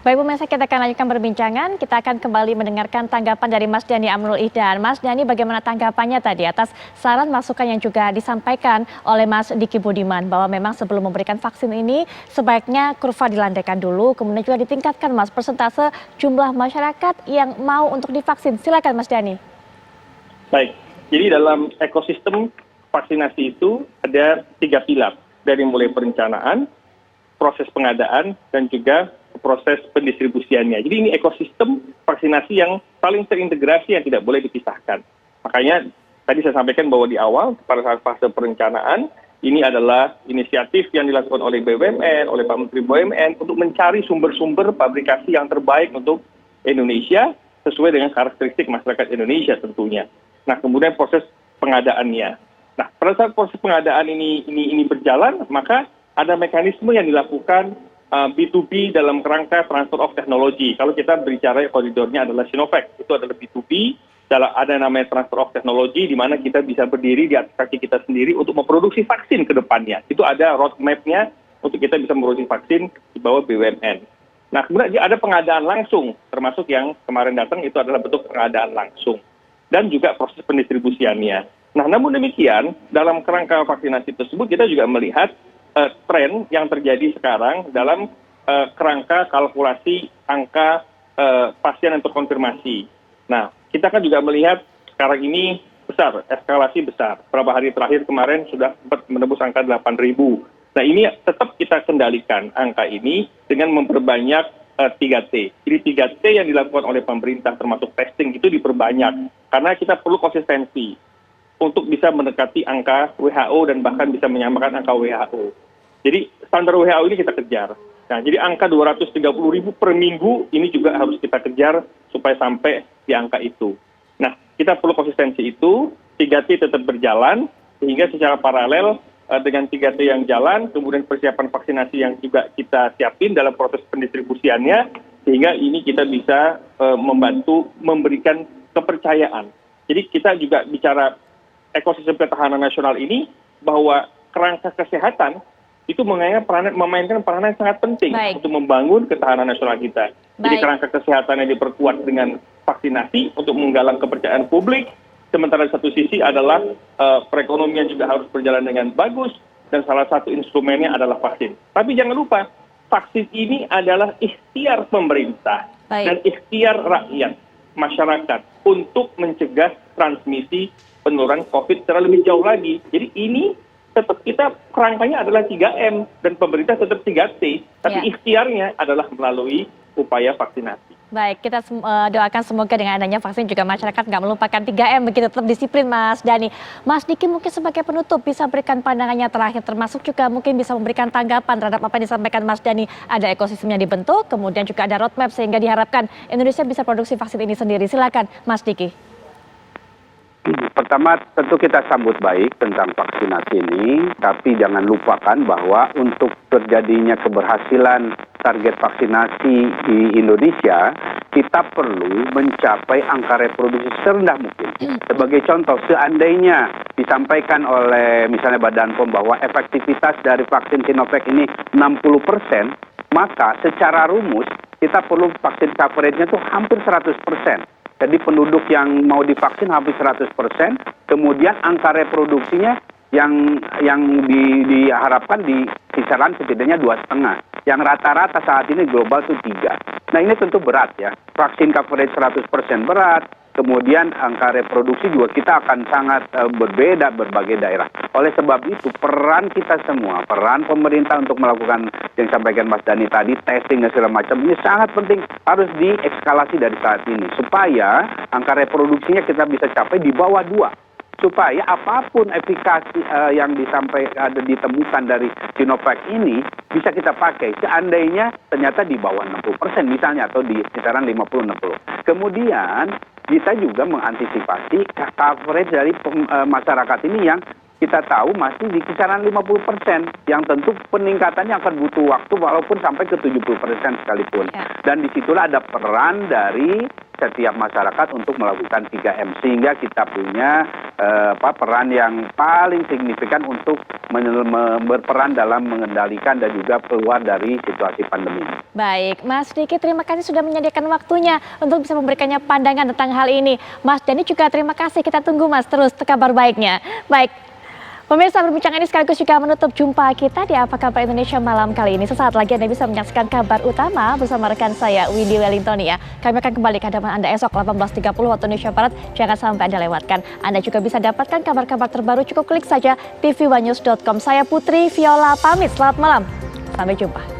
Baik pemirsa, kita akan lanjutkan perbincangan. Kita akan kembali mendengarkan tanggapan dari Mas Dhani Amrul Ihdan. Mas Dhani, bagaimana tanggapannya tadi atas saran masukan yang juga disampaikan oleh Mas Diki Budiman bahwa memang sebelum memberikan vaksin ini sebaiknya kurva dilandaikan dulu, kemudian juga ditingkatkan Mas persentase jumlah masyarakat yang mau untuk divaksin. Silakan Mas Dhani. Baik, jadi dalam ekosistem vaksinasi itu ada 3 pilar, dari mulai perencanaan, proses pengadaan, dan juga proses pendistribusiannya. Jadi ini ekosistem vaksinasi yang saling terintegrasi yang tidak boleh dipisahkan. Makanya tadi saya sampaikan bahwa di awal pada saat fase perencanaan ini adalah inisiatif yang dilakukan oleh BUMN, oleh Pak Menteri BUMN untuk mencari sumber-sumber pabrikasi yang terbaik untuk Indonesia sesuai dengan karakteristik masyarakat Indonesia tentunya. Nah, kemudian proses pengadaannya. Nah, pada saat proses pengadaan ini berjalan, maka ada mekanisme yang dilakukan B2B dalam kerangka transfer of technology. Kalau kita berbicara koridornya adalah Sinovac, itu adalah B2B, ada namanya transfer of technology, di mana kita bisa berdiri di atas kaki kita sendiri untuk memproduksi vaksin ke depannya. Itu ada roadmap-nya untuk kita bisa memproduksi vaksin di bawah BUMN. Nah, kemudian ada pengadaan langsung, termasuk yang kemarin datang itu adalah bentuk pengadaan langsung. Dan juga proses pendistribusiannya. Nah, namun demikian, dalam kerangka vaksinasi tersebut kita juga melihat tren yang terjadi sekarang dalam kerangka kalkulasi angka pasien yang terkonfirmasi. Nah, kita kan juga melihat sekarang ini besar, eskalasi besar. Beberapa hari terakhir kemarin sudah sempat menembus angka 8.000. Nah, ini tetap kita kendalikan angka ini dengan memperbanyak 3T. Jadi 3T yang dilakukan oleh pemerintah termasuk testing itu diperbanyak. Karena kita perlu konsistensi untuk bisa mendekati angka WHO dan bahkan bisa menyamakan angka WHO. Jadi standar WHO ini kita kejar. Nah, jadi angka 230.000 per minggu ini juga harus kita kejar supaya sampai di angka itu. Nah, kita perlu konsistensi itu, 3T tetap berjalan, sehingga secara paralel dengan 3T yang jalan, kemudian persiapan vaksinasi yang juga kita siapin dalam proses pendistribusiannya, sehingga ini kita bisa membantu memberikan kepercayaan. Jadi kita juga bicara ekosistem ketahanan nasional ini, bahwa kerangka kesehatan itu memainkan peranan yang sangat penting untuk membangun ketahanan nasional kita. Jadi kerangka kesehatan yang diperkuat dengan vaksinasi untuk menggalang kepercayaan publik, sementara di satu sisi adalah perekonomian juga harus berjalan dengan bagus, dan salah satu instrumennya adalah vaksin. Tapi jangan lupa, vaksin ini adalah ikhtiar pemerintah dan ikhtiar rakyat, masyarakat, untuk mencegah transmisi penularan COVID secara lebih jauh lagi. Jadi ini tetap kita kerangkanya adalah 3M dan pemerintah tetap 3T, tapi ikhtiarnya adalah melalui upaya vaksinasi. Baik, kita doakan semoga dengan adanya vaksin juga masyarakat nggak melupakan 3M, begitu tetap disiplin Mas Dhani. Mas Diki mungkin sebagai penutup bisa berikan pandangannya terakhir, termasuk juga mungkin bisa memberikan tanggapan terhadap apa yang disampaikan Mas Dhani. Ada ekosistemnya dibentuk, kemudian juga ada roadmap sehingga diharapkan Indonesia bisa produksi vaksin ini sendiri. Silakan Mas Diki. Pertama, tentu kita sambut baik tentang vaksinasi ini, tapi jangan lupakan bahwa untuk terjadinya keberhasilan target vaksinasi di Indonesia, kita perlu mencapai angka reproduksi serendah mungkin. Sebagai contoh, seandainya disampaikan oleh misalnya Badan POM bahwa efektivitas dari vaksin Sinovac ini 60%, maka secara rumus kita perlu vaksin coverage-nya itu hampir 100%. Jadi penduduk yang mau divaksin hampir 100%, kemudian angka reproduksinya yang diharapkan di kisaran setidaknya 2,5. Yang rata-rata saat ini global itu 3. Nah, ini tentu berat ya. Vaksin coverage 100% berat, kemudian angka reproduksi juga kita akan sangat berbeda berbagai daerah. Oleh sebab itu, peran kita semua, peran pemerintah untuk melakukan yang disampaikan Mas Dhani tadi, testing dan segala macam, ini sangat penting, harus dieskalasi dari saat ini. Supaya angka reproduksinya kita bisa capai di bawah 2. Supaya apapun efikasi yang ditemukan dari Sinovac ini bisa kita pakai seandainya ternyata di bawah 60% misalnya, atau di kisaran 50-60. Kemudian kita juga mengantisipasi coverage dari masyarakat ini yang kita tahu masih di kisaran 50%, yang tentu peningkatannya akan butuh waktu walaupun sampai ke 70% sekalipun. Dan disitulah ada peran dari setiap masyarakat untuk melakukan 3M, sehingga kita punya peran yang paling signifikan untuk berperan dalam mengendalikan dan juga keluar dari situasi pandemi. Baik, Mas Diki, terima kasih sudah menyediakan waktunya untuk bisa memberikannya pandangan tentang hal ini. Mas Dhani juga terima kasih, kita tunggu Mas terus kabar baiknya. Baik, pemirsa, perbincangan ini sekaligus juga menutup jumpa kita di Apa Kabar Indonesia malam kali ini. Sesaat lagi Anda bisa menyaksikan kabar utama bersama rekan saya Windy Wellington ya. Kami akan kembali ke hadapan Anda esok 18.30 waktu Indonesia Barat. Jangan sampai Anda lewatkan. Anda juga bisa dapatkan kabar-kabar terbaru, cukup klik saja tvOneNews.com. Saya Putri Viola pamit, selamat malam. Sampai jumpa.